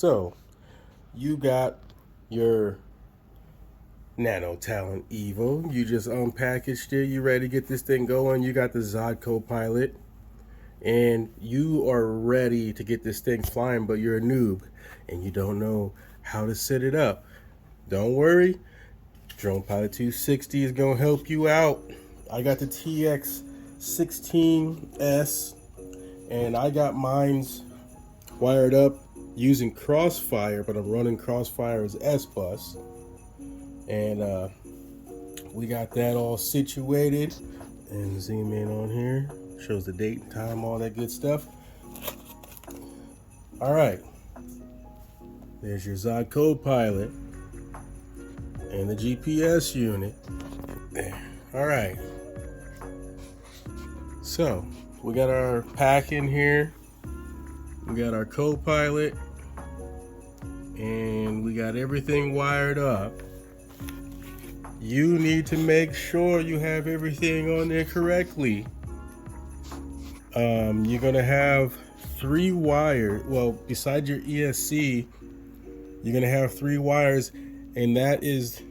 So you got your Nano Talon Evo. You just unpackaged it. You ready to get this thing going. You got the Zohd Kopilot. And you are ready to get this thing flying, but you're a noob and you don't know how to set it up. Don't worry. Drone Pilot 260 is going to help you out. I got the TX16S and I got mine's wired up using Crossfire, but I'm running Crossfire as S-Bus. And we got that all situated. And zoom in on here. Shows the date and time, all that good stuff. All right. There's your Zohd Kopilot and the GPS unit. There. All right. So we got our pack in here. We got our Kopilot, and we got everything wired up. You need to make sure you have everything on there correctly. You're gonna have 3 wires. Well, besides your ESC, you're gonna have 3 wires, and that is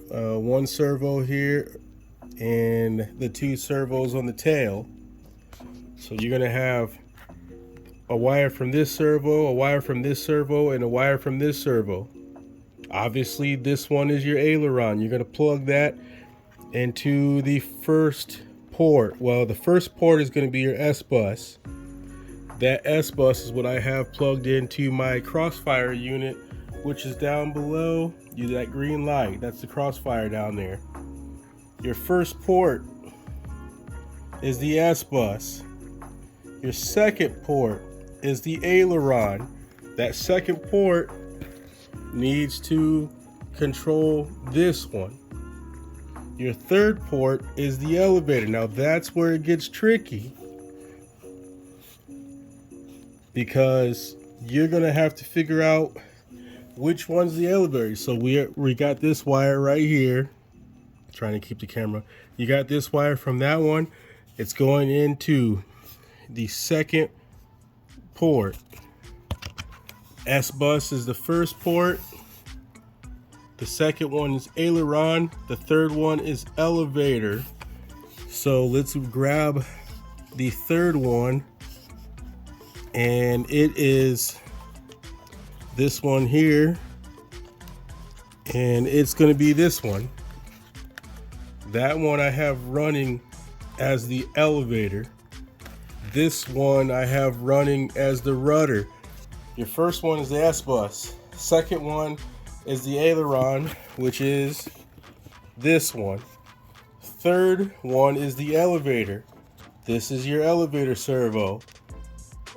1 servo here and the 2 servos on the tail. So you're gonna have a wire from this servo, a wire from this servo, and a wire from this servo. Obviously, this one is your Aileron. You're gonna plug that into the first port. Well, the first port is going to be your S-Bus. That S-Bus is what I have plugged into my Crossfire unit, which is down below you, that green light. That's the Crossfire down there. Your first port is the S-Bus. Your second port is the Aileron. That second port needs to control this one. Your third port is the elevator. Now that's where it gets tricky, because you're gonna have to figure out which one's the elevator. So we got this wire right here. Trying to keep the camera. You got this wire from that one. It's going into the second port. S-Bus is the first port. The second one is Aileron. The third one is elevator. So let's grab the third one. And it is this one here. And it's going to be this one. That one I have running as the elevator. This one I have running as the rudder. Your first one is the S-Bus. Second one is the Aileron, which is this one. Third one is the elevator. This is your elevator servo.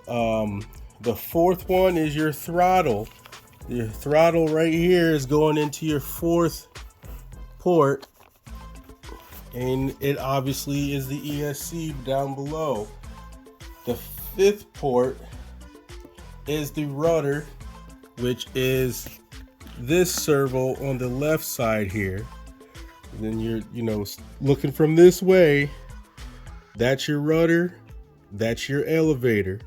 The fourth one is your throttle. Your throttle right here is going into your fourth port, and it obviously is the ESC down below. The fifth port is the rudder, which is this servo on the left side here. And then you're, looking from this way. That's your rudder. That's your elevator.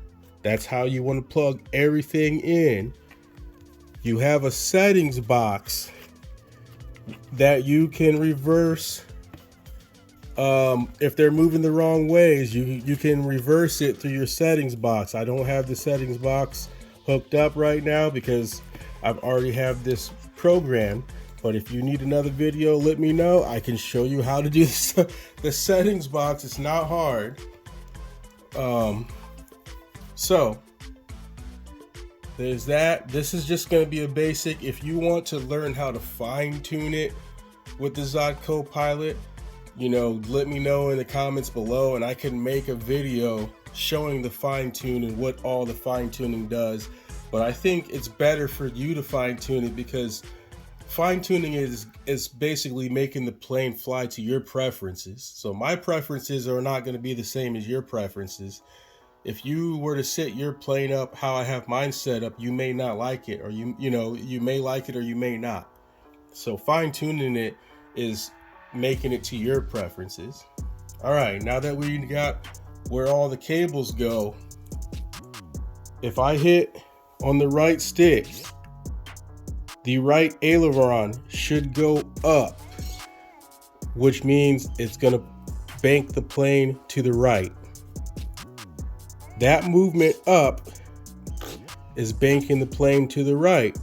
That's how you want to plug everything in. You have a settings box that you can reverse. If they're moving the wrong ways, you can reverse it through your settings box. I don't have the settings box hooked up right now because I've already have this program. But if you need another video, let me know. I can show you how to do this. The settings box. It's not hard. So there's that. This is just going to be a basic. If you want to learn how to fine tune it with the Zohd Kopilot, let me know in the comments below, and I can make a video showing the fine tune and what all the fine tuning does. But I think it's better for you to fine tune it, because fine tuning is basically making the plane fly to your preferences. So my preferences are not going to be the same as your preferences. If you were to set your plane up how I have mine set up, you may not like it, or you may like it or you may not. So fine tuning it is making it to your preferences. All right, now that we got where all the cables go, if I hit on the right stick, the right aileron should go up, which means it's going to bank the plane to the right. That movement up is banking the plane to the right.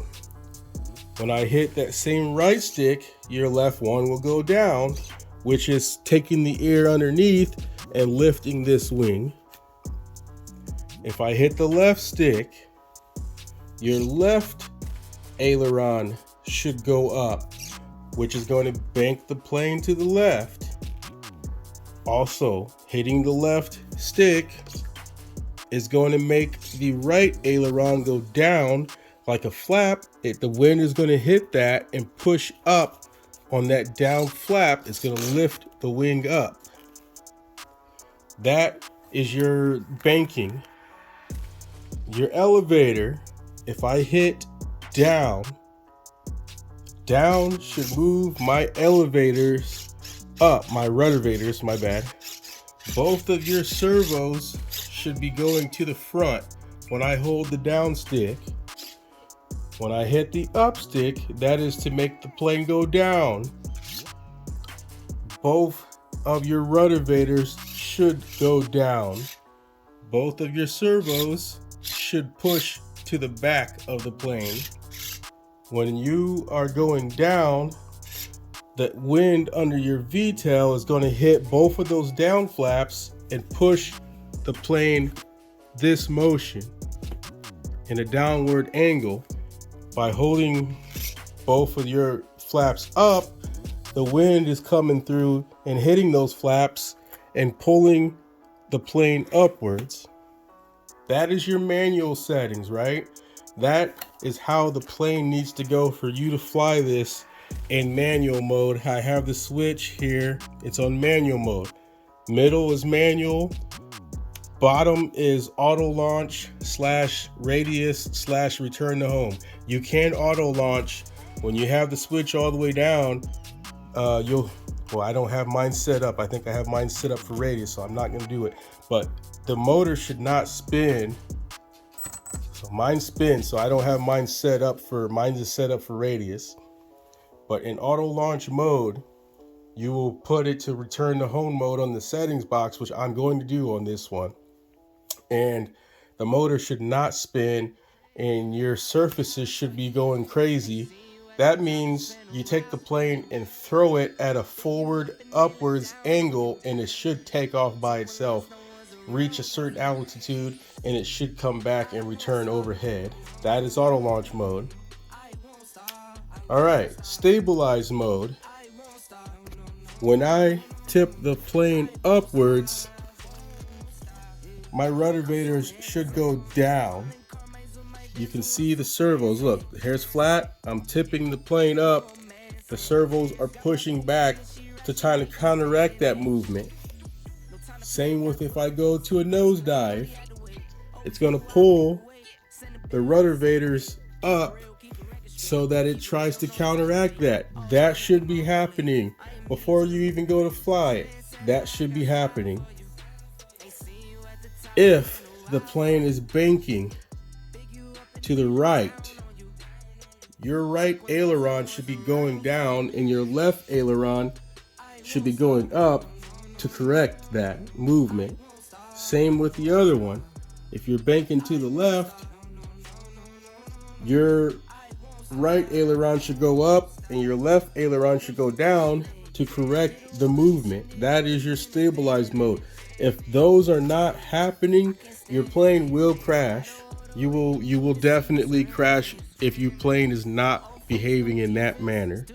When I hit that same right stick, your left one will go down, which is taking the air underneath and lifting this wing. If I hit the left stick, your left aileron should go up, which is going to bank the plane to the left. Also, hitting the left stick is going to make the right aileron go down like a flap. The wind is going to hit that and push up on that down flap. It's going to lift the wing up. That is your banking. Your elevator, if I hit down should move my elevators up, my ruddervators, my bad. Both of your servos should be going to the front when I hold the down stick. When I hit the up stick, that is to make the plane go down. Both of your ruddervators should go down. Both of your servos should push to the back of the plane. When you are going down, the wind under your V-tail is going to hit both of those down flaps and push the plane this motion in a downward angle. By holding both of your flaps up, the wind is coming through and hitting those flaps and pulling the plane upwards. That is your manual settings, right? That is how the plane needs to go for you to fly this in manual mode. I have the switch here. It's on manual mode. Middle is manual. Bottom is auto launch / radius / return to home. You can auto launch when you have the switch all the way down. Well, I don't have mine set up. I think I have mine set up for radius, so I'm not going to do it. But the motor should not spin. So mine spins, so I don't have mine set up for, mine is set up for radius. But in auto launch mode, you will put it to return to home mode on the settings box, which I'm going to do on this one. And the motor should not spin and your surfaces should be going crazy. That means you take the plane and throw it at a forward upwards angle and it should take off by itself, reach a certain altitude, and it should come back and return overhead. That is auto launch mode. All right, stabilize mode. When I tip the plane upwards, my ruddervators should go down. You can see the servos. Look, the hair's flat. I'm tipping the plane up. The servos are pushing back to try to counteract that movement. Same with if I go to a nosedive. It's going to pull the ruddervators up so that it tries to counteract that. That should be happening before you even go to fly it. That should be happening. If the plane is banking to the right, your right aileron should be going down and your left aileron should be going up to correct that movement. Same with the other one. If you're banking to the left, your right aileron should go up and your left aileron should go down to correct the movement. That is your stabilized mode. If those are not happening, your plane will crash. You will definitely crash if your plane is not behaving in that manner.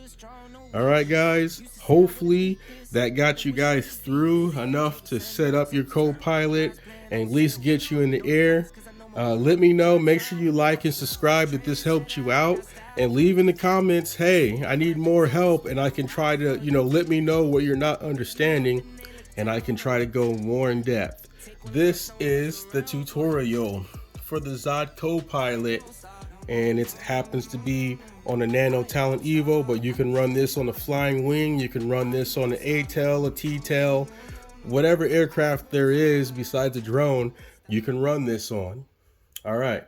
All right, guys, hopefully that got you guys through enough to set up your co-pilot and at least get you in the air. Let me know. Make sure you like and subscribe if this helped you out, and leave in the comments, hey, I need more help, and I can try to, let me know what you're not understanding, and I can try to go more in depth. This is the tutorial for the Zohd Kopilot, and it happens to be on a Nano Talon Evo, but you can run this on a flying wing, you can run this on an A-tail, a T-tail, whatever aircraft there is besides a drone, you can run this on. All right.